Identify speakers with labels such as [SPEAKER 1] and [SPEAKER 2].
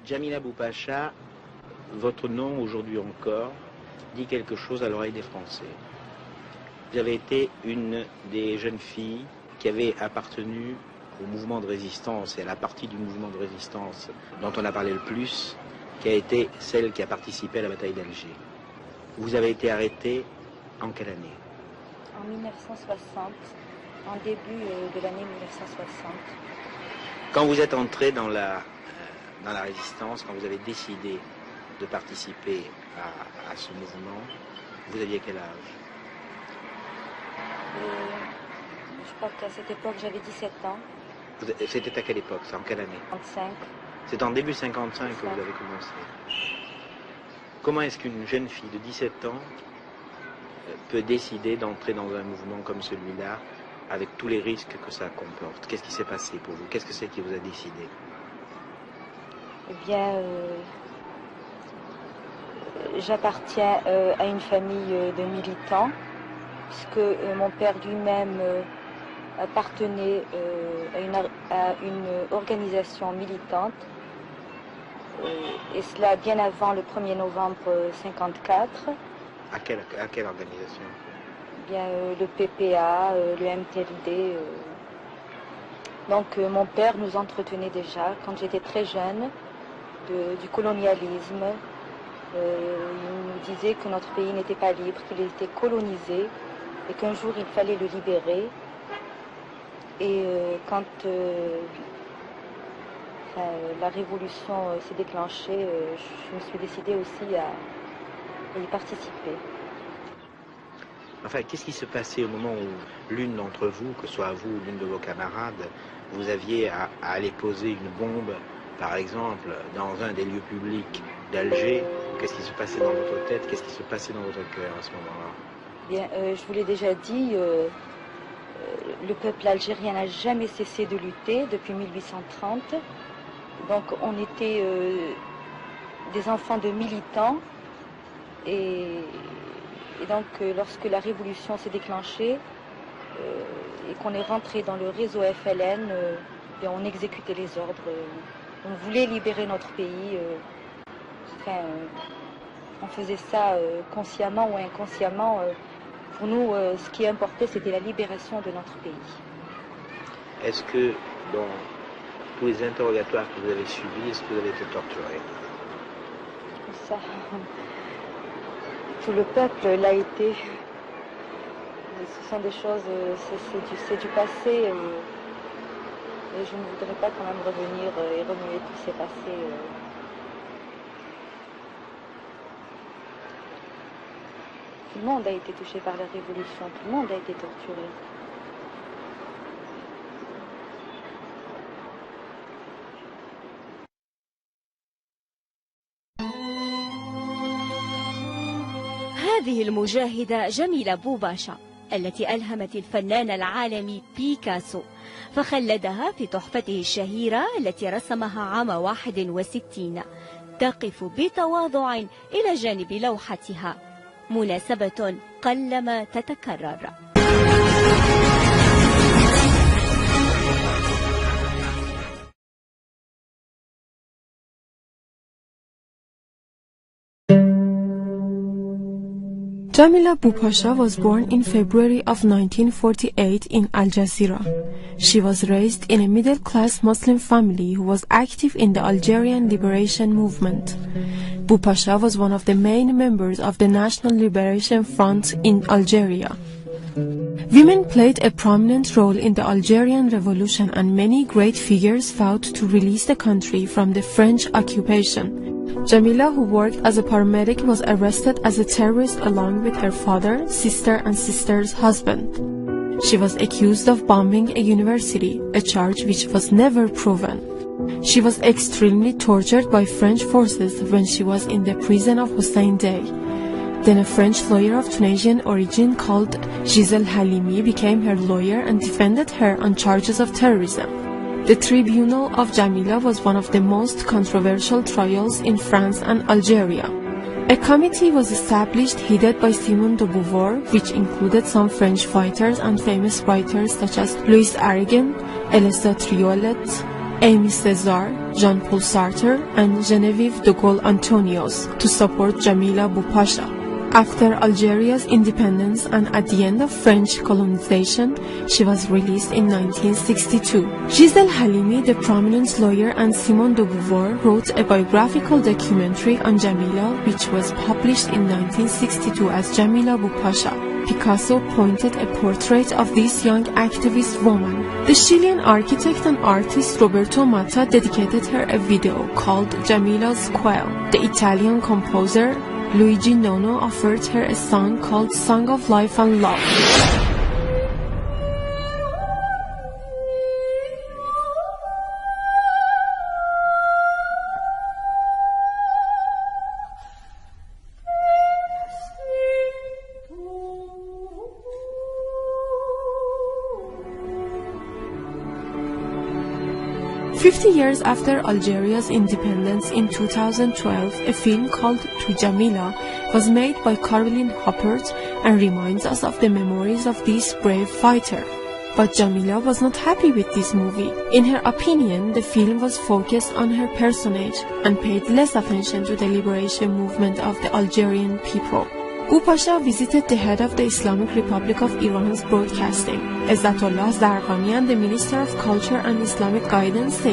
[SPEAKER 1] Djamila Boupacha, votre nom aujourd'hui encore dit quelque chose à l'oreille des Français. Vous avez été une des jeunes filles qui avait appartenu au mouvement de résistance et à la partie du mouvement de résistance dont on a parlé le plus, qui a été celle qui a participé à la bataille d'Alger. Vous avez été arrêtée en quelle année?
[SPEAKER 2] En 1960, en début de l'année 1960.
[SPEAKER 1] Quand vous êtes entrée dans la résistance, quand vous avez décidé de participer à ce mouvement, vous aviez quel âge?
[SPEAKER 2] Je crois qu'à cette époque, j'avais 17 ans.
[SPEAKER 1] C'était à quelle époque? C'est en quelle année?
[SPEAKER 2] 55.
[SPEAKER 1] C'est en début 55 que vous avez commencé. Comment est-ce qu'une jeune fille de 17 ans peut décider d'entrer dans un mouvement comme celui-là, avec tous les risques que ça comporte? Qu'est-ce qui s'est passé pour vous? Qu'est-ce que c'est qui vous a décidé?
[SPEAKER 2] Eh bien, j'appartiens à une famille de militants, puisque mon père lui-même appartenait à une organisation militante, et cela bien avant le 1er novembre 1954.
[SPEAKER 1] À quelle organisation?
[SPEAKER 2] Eh bien, le PPA, le MTLD. Donc mon père nous entretenait déjà, quand j'étais très jeune, du colonialisme. Il nous disait que notre pays n'était pas libre, qu'il était colonisé et qu'un jour il fallait le libérer. Et quand la révolution s'est déclenchée, je me suis décidée aussi à y participer.
[SPEAKER 1] Enfin, qu'est-ce qui se passait au moment où l'une d'entre vous, que ce soit vous ou l'une de vos camarades, vous aviez à aller poser une bombe, par exemple, dans un des lieux publics d'Alger? Qu'est-ce qui se passait dans votre tête? Qu'est-ce qui se passait dans votre cœur à ce moment-là?
[SPEAKER 2] Bien, je vous l'ai déjà dit, le peuple algérien n'a jamais cessé de lutter depuis 1830. Donc on était des enfants de militants, et donc lorsque la révolution s'est déclenchée et qu'on est rentré dans le réseau FLN, on exécutait les ordres. On voulait libérer notre pays. On faisait ça consciemment ou inconsciemment. Pour nous, ce qui importait, c'était la libération de notre pays.
[SPEAKER 1] Est-ce que dans tous les interrogatoires que vous avez subis, est-ce que vous avez été torturé?
[SPEAKER 2] Ça, tout le peuple l'a été. Ce sont des choses, c'est du passé. Et je ne voudrais pas quand même revenir et remuer tous ces passés. Tout le monde a été touché par la révolution, tout le monde a été torturé.
[SPEAKER 3] هذه المجاهدة جميلة بوباشا التي ألهمت الفنان العالمي بيكاسو، فخلدها في تحفته الشهيرة التي رسمها عام 61، تقف بتواضع إلى جانب لوحتها، مناسبة قلما تتكرر.
[SPEAKER 4] Djamila Boupacha was born in February of 1948 in Al Jazeera. She was raised in a middle-class Muslim family who was active in the Algerian liberation movement. Boupacha was one of the main members of the National Liberation Front in Algeria. Women played a prominent role in the Algerian Revolution, and many great figures fought to release the country from the French occupation. Djamila, who worked as a paramedic, was arrested as a terrorist along with her father, sister and sister's husband. She was accused of bombing a university, a charge which was never proven. She was extremely tortured by French forces when she was in the prison of Hussein Dey. Then a French lawyer of Tunisian origin called Giselle Halimi became her lawyer and defended her on charges of terrorism. The tribunal of Djamila was one of the most controversial trials in France and Algeria. A committee was established headed by Simone de Beauvoir, which included some French fighters and famous writers such as Louis Aragon, Elsa Triolet, Aimé Césaire, Jean-Paul Sartre, and Geneviève de Gaulle Antonios to support Jamila Boupacha. After Algeria's independence and at the end of French colonization, she was released in 1962. Gisèle Halimi, the prominent lawyer, and Simone de Beauvoir wrote a biographical documentary on Jamila, which was published in 1962 as Jamila Boupacha. Picasso painted a portrait of this young activist woman. The Chilean architect and artist Roberto Matta dedicated her a video called Jamila's Quail. The Italian composer Luigi Nono offered her a song called Song of Life and Love. "50 years after Algeria's independence in 2012, a film called To Jamila was made by Caroline Huppert and reminds us of the memories of this brave fighter. But Jamila was not happy with this movie. In her opinion, the film was focused on her personage and paid less attention to the liberation movement of the Algerian people. Boupacha visited the head of the Islamic Republic of Iran's broadcasting, Izzatollah Zarqami, and the Minister of Culture and Islamic Guidance said